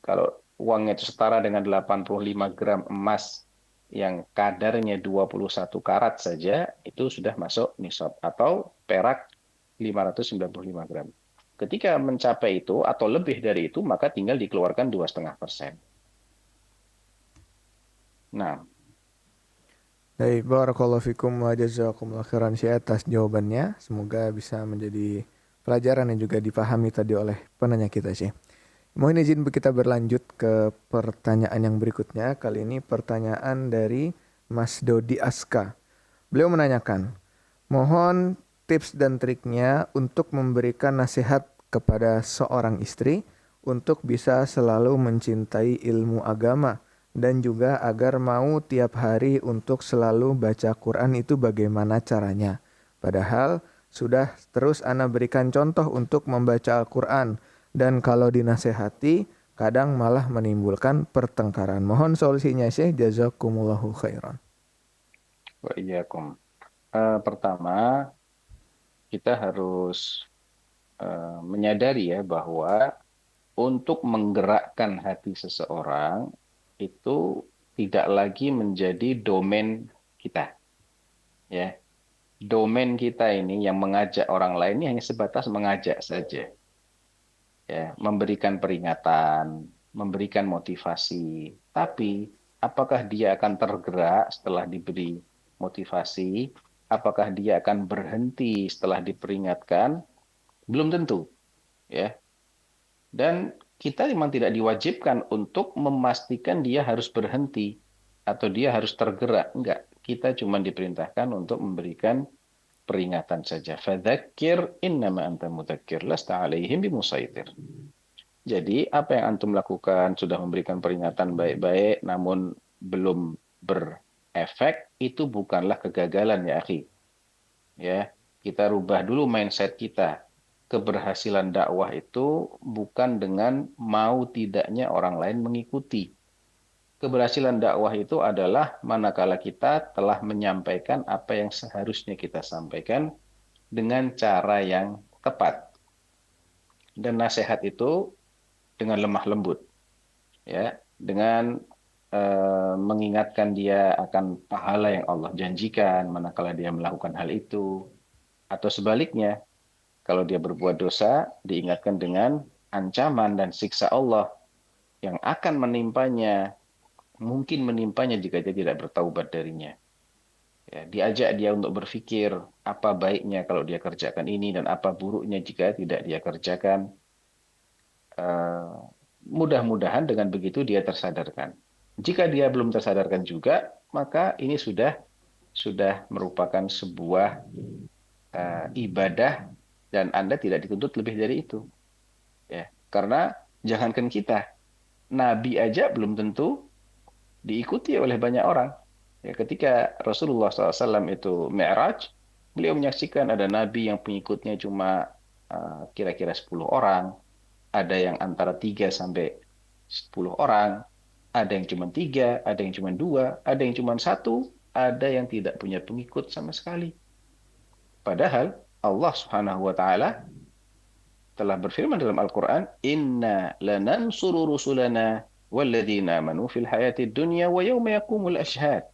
Kalau uangnya itu setara dengan 85 gram emas yang kadarnya 21 karat saja, itu sudah masuk nisab. Atau perak 595 gram. Ketika mencapai itu atau lebih dari itu, maka tinggal dikeluarkan 2,5%. Nah, Baik, barakallahu fikum wa jazakumullah khairan Syekh atas jawabannya. Semoga bisa menjadi pelajaran yang juga dipahami tadi oleh penanya kita, Syekh. Mohon izin kita berlanjut ke pertanyaan yang berikutnya. Kali ini pertanyaan dari Mas Dodi Aska. Beliau menanyakan, mohon tips dan triknya untuk memberikan nasihat kepada seorang istri untuk bisa selalu mencintai ilmu agama dan juga agar mau tiap hari untuk selalu baca Quran itu bagaimana caranya. Padahal sudah terus ana berikan contoh untuk membaca Al-Quran dan kalau dinasehati kadang malah menimbulkan pertengkaran. Mohon solusinya Syekh, jazakumullahu khairan. wa iyyakum. Pertama, kita harus menyadari ya bahwa untuk menggerakkan hati seseorang itu tidak lagi menjadi domain kita. Ya. Domain kita ini yang mengajak orang lain ini hanya sebatas mengajak saja. Ya, memberikan peringatan, memberikan motivasi. Tapi apakah dia akan tergerak setelah diberi motivasi? Apakah dia akan berhenti setelah diperingatkan? Belum tentu. Ya. Dan kita memang tidak diwajibkan untuk memastikan dia harus berhenti atau dia harus tergerak. Enggak, kita cuma diperintahkan untuk memberikan peringatan saja. Fadzakir innama anta mudzakir lasta alaihim bimusaitir. Jadi apa yang antum lakukan sudah memberikan peringatan baik-baik namun belum berefek, itu bukanlah kegagalan ya akhi. Ya, kita rubah dulu mindset kita. Keberhasilan dakwah itu bukan dengan mau tidaknya orang lain mengikuti. Keberhasilan dakwah itu adalah manakala kita telah menyampaikan apa yang seharusnya kita sampaikan dengan cara yang tepat. Dan nasihat itu dengan lemah lembut. Ya, dengan mengingatkan dia akan pahala yang Allah janjikan manakala dia melakukan hal itu. Atau sebaliknya, kalau dia berbuat dosa, diingatkan dengan ancaman dan siksa Allah yang akan menimpanya, mungkin menimpanya jika dia tidak bertaubat darinya. Ya, diajak dia untuk berpikir apa baiknya kalau dia kerjakan ini dan apa buruknya jika tidak dia kerjakan. Mudah-mudahan dengan begitu dia tersadarkan. Jika dia belum tersadarkan juga, maka ini sudah merupakan sebuah ibadah dan Anda tidak dituntut lebih dari itu. Ya, karena jangankan kita, Nabi aja belum tentu diikuti oleh banyak orang. Ya, ketika Rasulullah SAW itu Mi'raj, beliau menyaksikan ada Nabi yang pengikutnya cuma kira-kira 10 orang, ada yang antara 3 sampai 10 orang, ada yang cuma 3, ada yang cuma 2, ada yang cuma 1, ada yang tidak punya pengikut sama sekali. Padahal Allah Subhanahu wa taala telah berfirman dalam Al-Qur'an, "Inna lanansuru rusulana walladzina amanu fil hayatid dunya wa yauma yaqumul ashhad."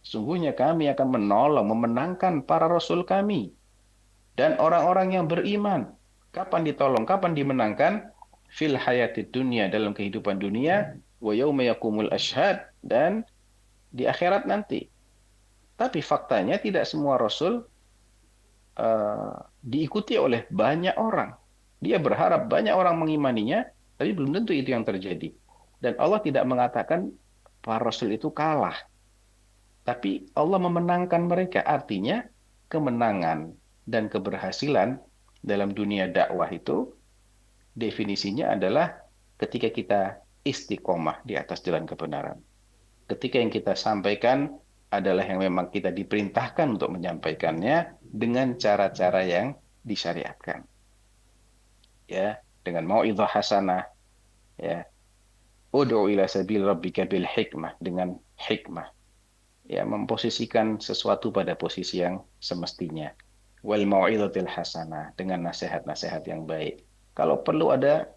Sungguhnya kami akan menolong, memenangkan para rasul kami dan orang-orang yang beriman. Kapan ditolong, kapan dimenangkan? Fil hayatid dunya, dalam kehidupan dunia, wa yauma yaqumul ashhad, dan di akhirat nanti. Tapi faktanya tidak semua rasul diikuti oleh banyak orang. Dia berharap banyak orang mengimaninya, tapi belum tentu itu yang terjadi. Dan Allah tidak mengatakan para rasul itu kalah. Tapi Allah memenangkan mereka. Artinya kemenangan dan keberhasilan dalam dunia dakwah itu definisinya adalah ketika kita istiqomah di atas jalan kebenaran. Ketika yang kita sampaikan adalah yang memang kita diperintahkan untuk menyampaikannya dengan cara-cara yang disyariatkan. Ya, dengan mau'izah hasanah, ya. Ud'u ila sabil rabbika bil hikmah, dengan hikmah. Ya, memposisikan sesuatu pada posisi yang semestinya. Wal mau'izatil hasanah, dengan nasihat-nasihat yang baik. Kalau perlu ada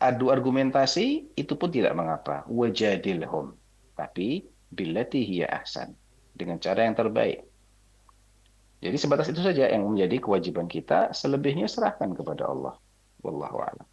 adu argumentasi itu pun tidak mengapa. Wajadilhum. Tapi billati hiya ahsan. Dengan cara yang terbaik. Jadi sebatas itu saja yang menjadi kewajiban kita. Selebihnya serahkan kepada Allah. Wallahu a'lam.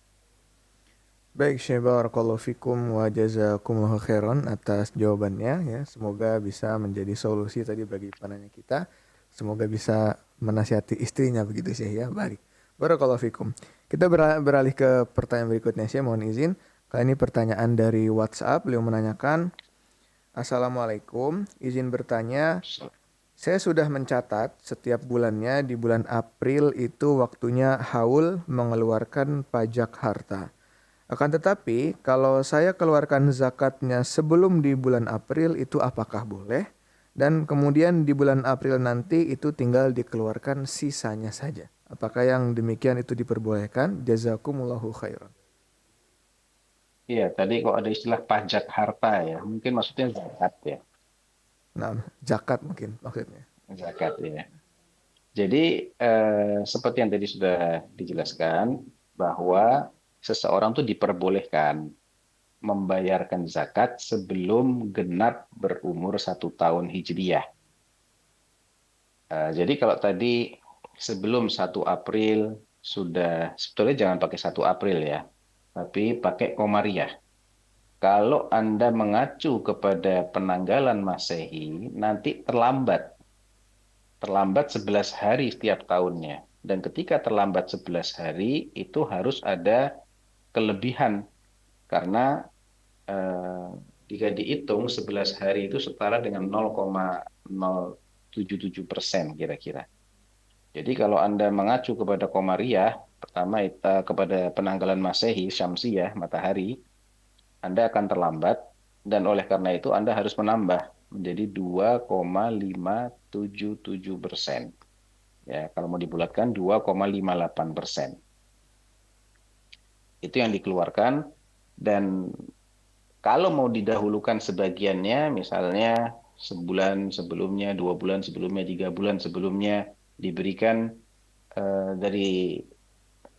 Baik, Syekh, barakallahu fikum wa jazakumullahu khairan atas jawabannya ya. Semoga bisa menjadi solusi tadi bagi penanya kita. Semoga bisa menasihati istrinya begitu, Syekh ya. Baik. Barakallahu fikum. Kita beralih ke pertanyaan berikutnya, Syekh. Mohon izin. Kali ini pertanyaan dari WhatsApp. Beliau menanyakan, Assalamualaikum, izin bertanya, saya sudah mencatat setiap bulannya di bulan April itu waktunya haul mengeluarkan pajak harta. Akan tetapi, kalau saya keluarkan zakatnya sebelum di bulan April itu apakah boleh? Dan kemudian di bulan April nanti itu tinggal dikeluarkan sisanya saja. Apakah yang demikian itu diperbolehkan? Jazakumullahu khairan. Iya, tadi kok ada istilah pajak harta ya. Mungkin maksudnya zakat ya. Nah, zakat mungkin maksudnya. Zakat ya. Jadi seperti yang tadi sudah dijelaskan bahwa seseorang tuh diperbolehkan membayarkan zakat sebelum genap berumur 1 tahun hijriyah. Jadi kalau tadi sebelum 1 April sudah, sebetulnya jangan pakai 1 April ya, tapi pakai Komariah. Kalau Anda mengacu kepada penanggalan Masehi, nanti terlambat 11 hari setiap tahunnya. Dan ketika terlambat 11 hari, itu harus ada kelebihan. Karena jika dihitung 11 hari itu setara dengan 0,077% kira-kira. Jadi kalau Anda mengacu kepada Komariah, pertama kepada penanggalan Masehi, Syamsiyah, matahari, Anda akan terlambat, dan oleh karena itu Anda harus menambah menjadi 2,577%. Ya, kalau mau dibulatkan 2,58%. Itu yang dikeluarkan, dan kalau mau didahulukan sebagiannya, misalnya sebulan sebelumnya, 2 bulan sebelumnya, 3 bulan sebelumnya, diberikan dari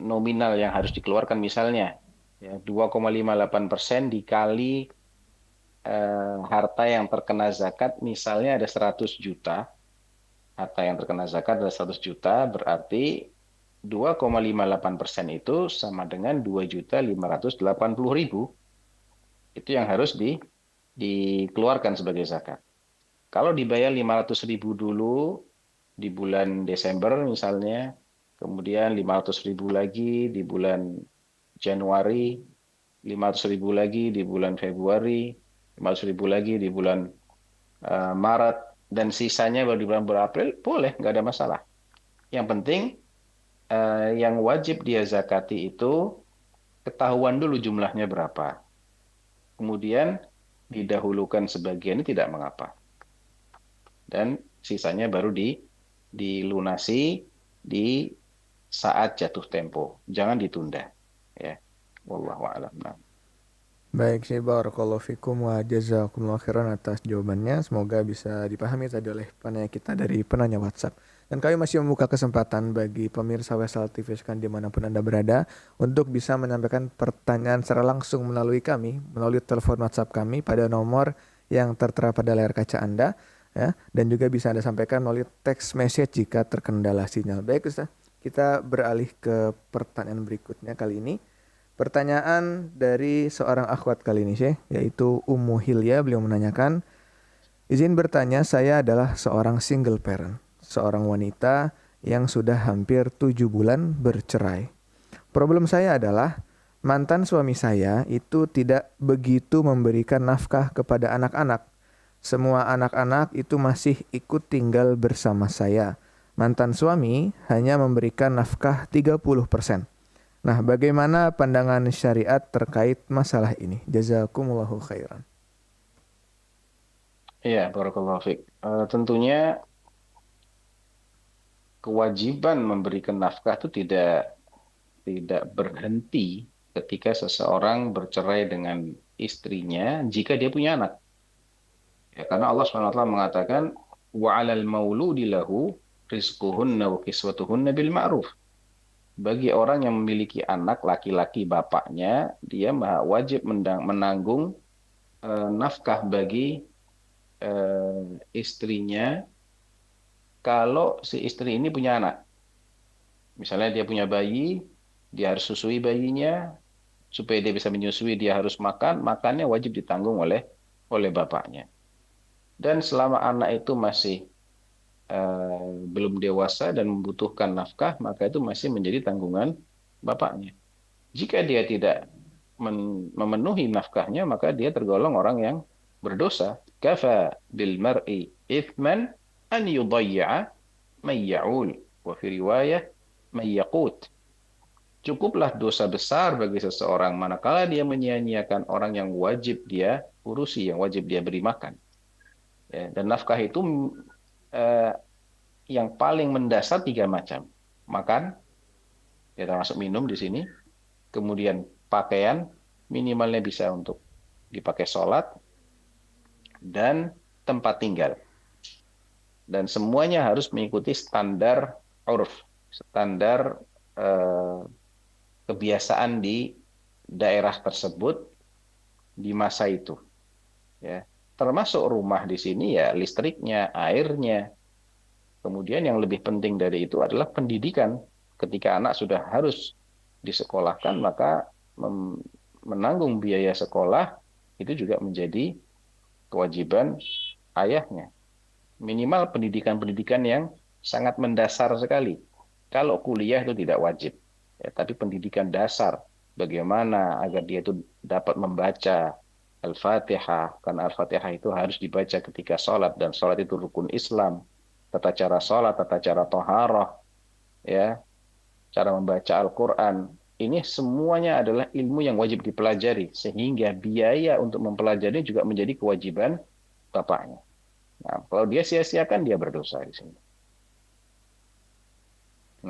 nominal yang harus dikeluarkan misalnya ya, 2,58% dikali harta yang terkena zakat, misalnya ada 100 juta. Harta yang terkena zakat adalah 100 juta, berarti 2,58% itu sama dengan 2.580.000. Itu yang harus dikeluarkan sebagai zakat. Kalau dibayar 500.000 dulu di bulan Desember misalnya, kemudian 500.000 lagi di bulan Januari, 500.000 lagi di bulan Februari, 500.000 lagi di bulan Maret, dan sisanya baru di bulan April, boleh, nggak ada masalah. Yang penting yang wajib dia zakati itu ketahuan dulu jumlahnya berapa. Kemudian didahulukan sebagian ini tidak mengapa. Dan sisanya baru dilunasi di saat jatuh tempo. Jangan ditunda. Ya. Wallahu a'lam. Baik, Syekh, barakallahu fikum wa jazakumullahu khairan atas jawabannya. Semoga bisa dipahami tadi oleh penanya kita dari penanya WhatsApp. Dan kami masih membuka kesempatan bagi pemirsa Wesal TV sekalian dimanapun Anda berada untuk bisa menyampaikan pertanyaan secara langsung melalui kami, melalui telepon WhatsApp kami pada nomor yang tertera pada layar kaca Anda, ya, dan juga bisa Anda sampaikan melalui text message jika terkendala sinyal. Baik, Ustaz, kita beralih ke pertanyaan berikutnya kali ini. Pertanyaan dari seorang akhwat kali ini, Syekh, yaitu Ummu Hilya. Beliau menanyakan, izin bertanya, saya adalah seorang single parent, seorang wanita yang sudah hampir 7 bulan bercerai. Problem saya adalah mantan suami saya itu tidak begitu memberikan nafkah kepada anak-anak. Semua anak-anak itu masih ikut tinggal bersama saya. Mantan suami hanya memberikan nafkah 30%. Nah, bagaimana pandangan syariat terkait masalah ini? Jazakumullahu khairan. Iya, barakallahu fiik. Tentunya kewajiban memberikan nafkah itu tidak berhenti ketika seseorang bercerai dengan istrinya jika dia punya anak. Ya, karena Allah SWT mengatakan wa 'alal mauludi lahu rizquhunna wa kiswatuhunna bil ma'ruf. bagi orang yang memiliki anak laki-laki bapaknya, dia wajib menanggung nafkah bagi istrinya kalau si istri ini punya anak. Misalnya dia punya bayi, dia harus susui bayinya, supaya dia bisa menyusui dia harus makan, makannya wajib ditanggung oleh bapaknya. Dan selama anak itu masih belum dewasa dan membutuhkan nafkah, maka itu masih menjadi tanggungan bapaknya. Jika dia tidak memenuhi nafkahnya, maka dia tergolong orang yang berdosa. Kafa bil mar'i ithman an yudayya man ya'ul wa fi riwayah man yaqut. Cukuplah dosa besar bagi seseorang manakala dia menyia-nyiakan orang yang wajib dia urusi, yang wajib dia beri makan. Ya, dan nafkah itu yang paling mendasar 3 macam. Makan, ya termasuk minum di sini. Kemudian pakaian, minimalnya bisa untuk dipakai sholat. Dan tempat tinggal. Dan semuanya harus mengikuti standar urf, standar kebiasaan di daerah tersebut di masa itu. Ya, termasuk rumah di sini ya listriknya, airnya. Kemudian yang lebih penting dari itu adalah pendidikan. Ketika anak sudah harus disekolahkan, maka menanggung biaya sekolah itu juga menjadi kewajiban ayahnya. Minimal pendidikan-pendidikan yang sangat mendasar sekali. Kalau kuliah itu tidak wajib. Ya, tapi pendidikan dasar, bagaimana agar dia itu dapat membaca Al-Fatihah, karena Al-Fatihah itu harus dibaca ketika sholat, dan sholat itu rukun Islam, tata cara sholat, tata cara toharoh, ya, cara membaca Al-Quran, ini semuanya adalah ilmu yang wajib dipelajari, sehingga biaya untuk mempelajari juga menjadi kewajiban bapaknya. Nah, kalau dia sia-siakan, dia berdosa di sini.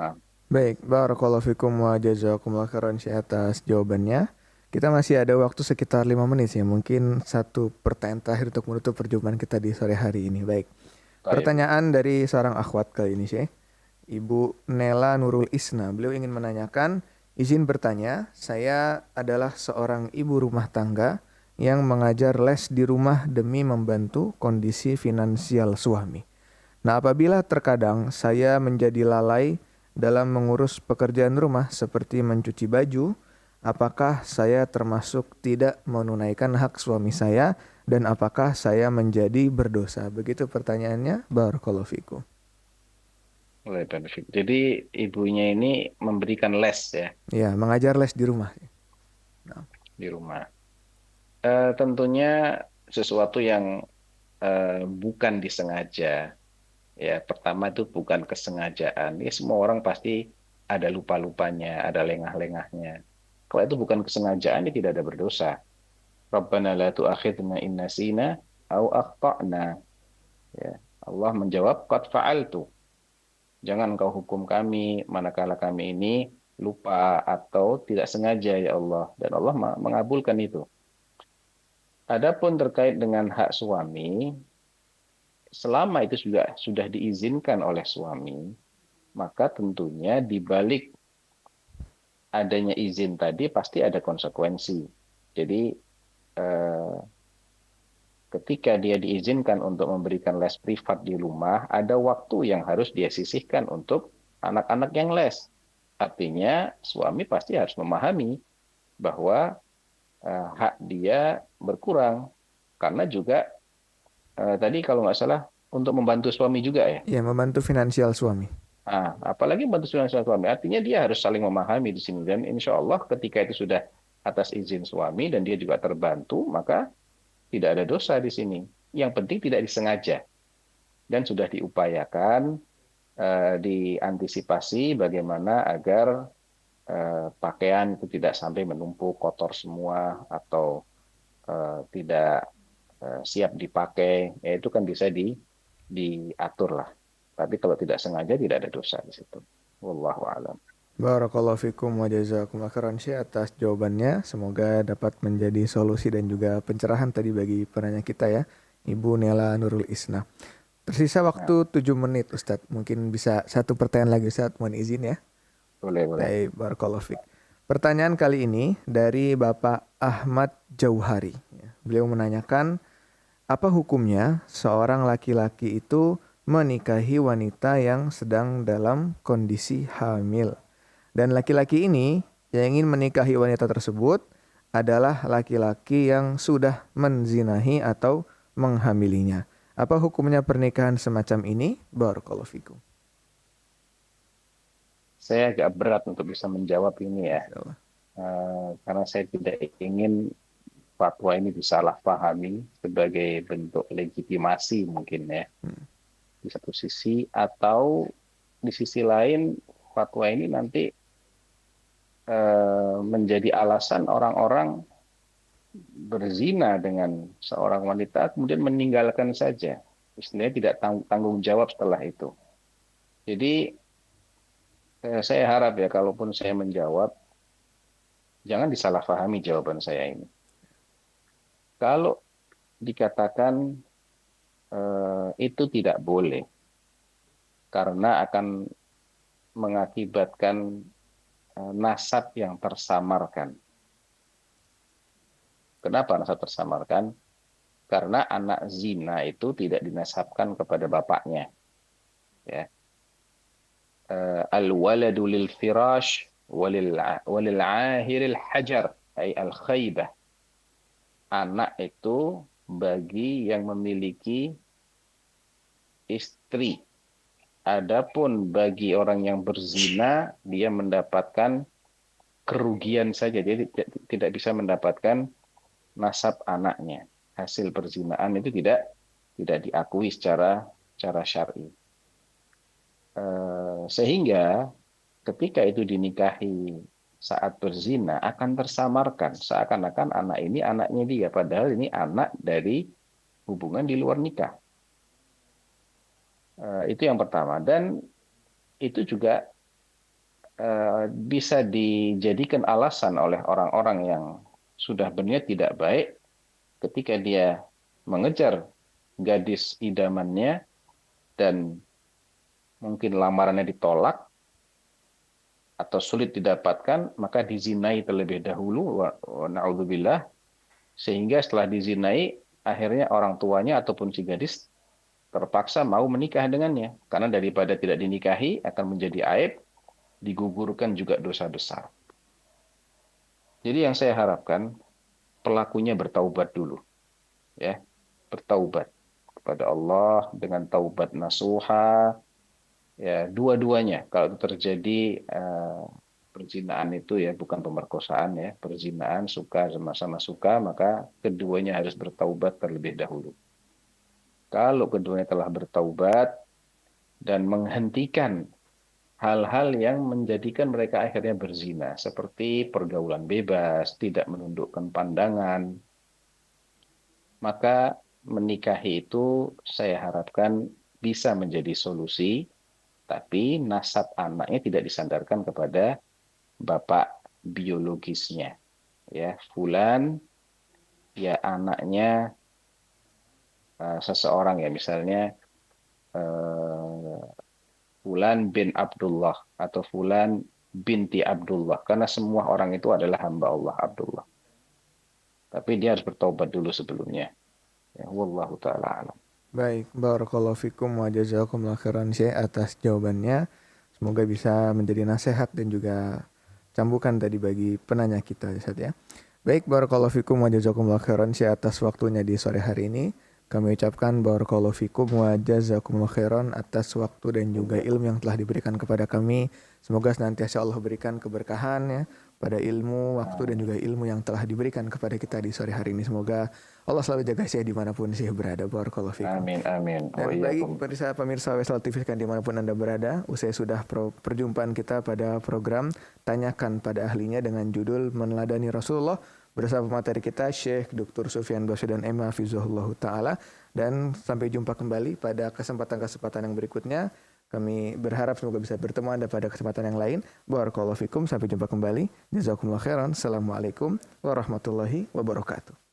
Nah, Baik, barakallahu fikum wa jazakumullah khairan Syekh atas jawabannya. Kita masih ada waktu sekitar 5 menit ya. Mungkin satu pertanyaan terakhir untuk menutup perjumpaan kita di sore hari ini. Baik. Pertanyaan dari seorang akhwat kali ini Syekh. Ibu Nela Nurul Isna. Beliau ingin menanyakan, izin bertanya, saya adalah seorang ibu rumah tangga yang mengajar les di rumah demi membantu kondisi finansial suami. Nah, apabila terkadang saya menjadi lalai dalam mengurus pekerjaan rumah seperti mencuci baju, apakah saya termasuk tidak menunaikan hak suami saya dan apakah saya menjadi berdosa? Begitu pertanyaannya. Barakallahu fikum. jadi ibunya ini memberikan les ya Ya, mengajar les di rumah. di rumah. Tentunya sesuatu yang bukan disengaja. Ya, pertama itu bukan kesengajaan. Ya, semua orang pasti ada lupa-lupanya, ada lengah-lengahnya. Kalau itu bukan kesengajaan, ya tidak ada berdosa. Rabbana la tu'akhidna in nasina au akhta'na. Ya, Allah menjawab, qad fa'altu. Jangan engkau hukum kami manakala kami ini lupa atau tidak sengaja ya Allah. Dan Allah mengabulkan itu. Adapun terkait dengan hak suami, selama itu juga sudah diizinkan oleh suami, maka tentunya di balik adanya izin tadi pasti ada konsekuensi. Jadi ketika dia diizinkan untuk memberikan les privat di rumah, ada waktu yang harus dia sisihkan untuk anak-anak yang les. Artinya suami pasti harus memahami bahwa hak dia berkurang. Karena juga tadi kalau nggak salah untuk membantu suami juga ya. Ya, membantu finansial suami. Nah, apalagi membantu finansial suami. Artinya dia harus saling memahami di sini. Dan insya Allah ketika itu sudah atas izin suami dan dia juga terbantu, maka tidak ada dosa di sini. Yang penting tidak disengaja. Dan sudah diupayakan, diantisipasi bagaimana agar pakaian itu tidak sampai menumpuk, kotor semua, atau tidak siap dipakai, ya itu kan bisa diatur lah. Tapi kalau tidak sengaja tidak ada dosa di situ. Wallahu a'lam. Barakallahu fikum wa jazakumullah khairan Syekh atas jawabannya. Semoga dapat menjadi solusi dan juga pencerahan tadi bagi penanya kita ya, Ibu Nela Nurul Isna. Tersisa waktu 7 menit Ustadz. Mungkin bisa satu pertanyaan lagi Ustadz, mohon izin ya. Boleh, boleh. Baik, barakallahu fiik. Pertanyaan kali ini dari Bapak Ahmad Jauhari. Beliau menanyakan, apa hukumnya seorang laki-laki itu menikahi wanita yang sedang dalam kondisi hamil? Dan laki-laki ini yang ingin menikahi wanita tersebut adalah laki-laki yang sudah menzinahi atau menghamilinya. Apa hukumnya pernikahan semacam ini? Barakallahu fikum. Saya agak berat untuk bisa menjawab ini ya. Insyaallah. Karena saya tidak ingin fatwa ini disalahpahami sebagai bentuk legitimasi mungkin ya. Di satu sisi, atau di sisi lain fatwa ini nanti menjadi alasan orang-orang berzina dengan seorang wanita kemudian meninggalkan saja. Istilahnya tidak tanggung jawab setelah itu. Jadi saya harap ya, kalaupun saya menjawab, jangan disalahpahami jawaban saya ini. Kalau dikatakan itu tidak boleh karena akan mengakibatkan nasab yang tersamarkan. Kenapa nasab tersamarkan? Karena anak zina itu tidak dinasabkan kepada bapaknya. Ya. Al-waladu lil firash walil ahiril hajar, ay al-khaybah. Anak itu bagi yang memiliki istri. Adapun bagi orang yang berzina, dia mendapatkan kerugian saja. Dia tidak bisa mendapatkan nasab anaknya. Hasil perzinaan itu tidak diakui secara syar'i. Sehingga ketika itu dinikahi saat berzina akan tersamarkan. Seakan-akan anak ini anaknya dia. Padahal ini anak dari hubungan di luar nikah. Itu yang pertama. Dan itu juga bisa dijadikan alasan oleh orang-orang yang sudah berniat tidak baik ketika dia mengejar gadis idamannya dan mungkin lamarannya ditolak atau sulit didapatkan, maka dizinai terlebih dahulu, wa na'udzubillah, sehingga setelah dizinai akhirnya orang tuanya ataupun si gadis terpaksa mau menikah dengannya, karena daripada tidak dinikahi akan menjadi aib, digugurkan juga dosa besar. Jadi yang saya harapkan pelakunya bertaubat dulu, ya, bertaubat kepada Allah dengan taubat nasuha, ya, dua-duanya. Kalau itu terjadi perzinaan itu ya, bukan pemerkosaan ya, perzinaan suka sama-sama suka, maka keduanya harus bertaubat terlebih dahulu. Kalau keduanya telah bertaubat dan menghentikan hal-hal yang menjadikan mereka akhirnya berzina, seperti pergaulan bebas, tidak menundukkan pandangan, maka menikahi itu saya harapkan bisa menjadi solusi, tapi nasab anaknya tidak disandarkan kepada bapak biologisnya. Ya, fulan ya anaknya seseorang, ya misalnya fulan bin Abdullah atau fulan binti Abdullah, karena semua orang itu adalah hamba Allah Abdullah. Tapi dia harus bertobat dulu sebelumnya. Ya, wallahu taala alam. Baik, barakallahu fikum wa jazakumullahu khairan Syekh atas jawabannya. Semoga bisa menjadi nasihat dan juga cambukan tadi bagi penanya kita, Ustaz ya. Baik, barakallahu fikum wa jazakumullahu khairan Syekh atas waktunya di sore hari ini. Kami ucapkan barakallahu fikum wa jazakumullahu khairan atas waktu dan juga ilmu yang telah diberikan kepada kami. Semoga senantiasa Allah berikan keberkahan ya pada ilmu, waktu dan juga ilmu yang telah diberikan kepada kita di sore hari ini. Semoga Allah selalu jaga Syekh dimanapun Syekh berada. Barakallahu fikum. Amin, amin. Dan bagi pemirsa Wesal TV sekalian dimanapun Anda berada, usai sudah perjumpaan kita pada program Tanyakan pada Ahlinya dengan judul Meneladani Rasulullah bersama materi kita Syekh Dr. Sufyan Baswedan MA Hafizahullah Ta'ala. Dan sampai jumpa kembali pada kesempatan-kesempatan yang berikutnya. Kami berharap semoga bisa bertemu Anda pada kesempatan yang lain. Barakallahu fikum. Sampai jumpa kembali. Jazakumullah khairan. Assalamualaikum warahmatullahi wabarakatuh.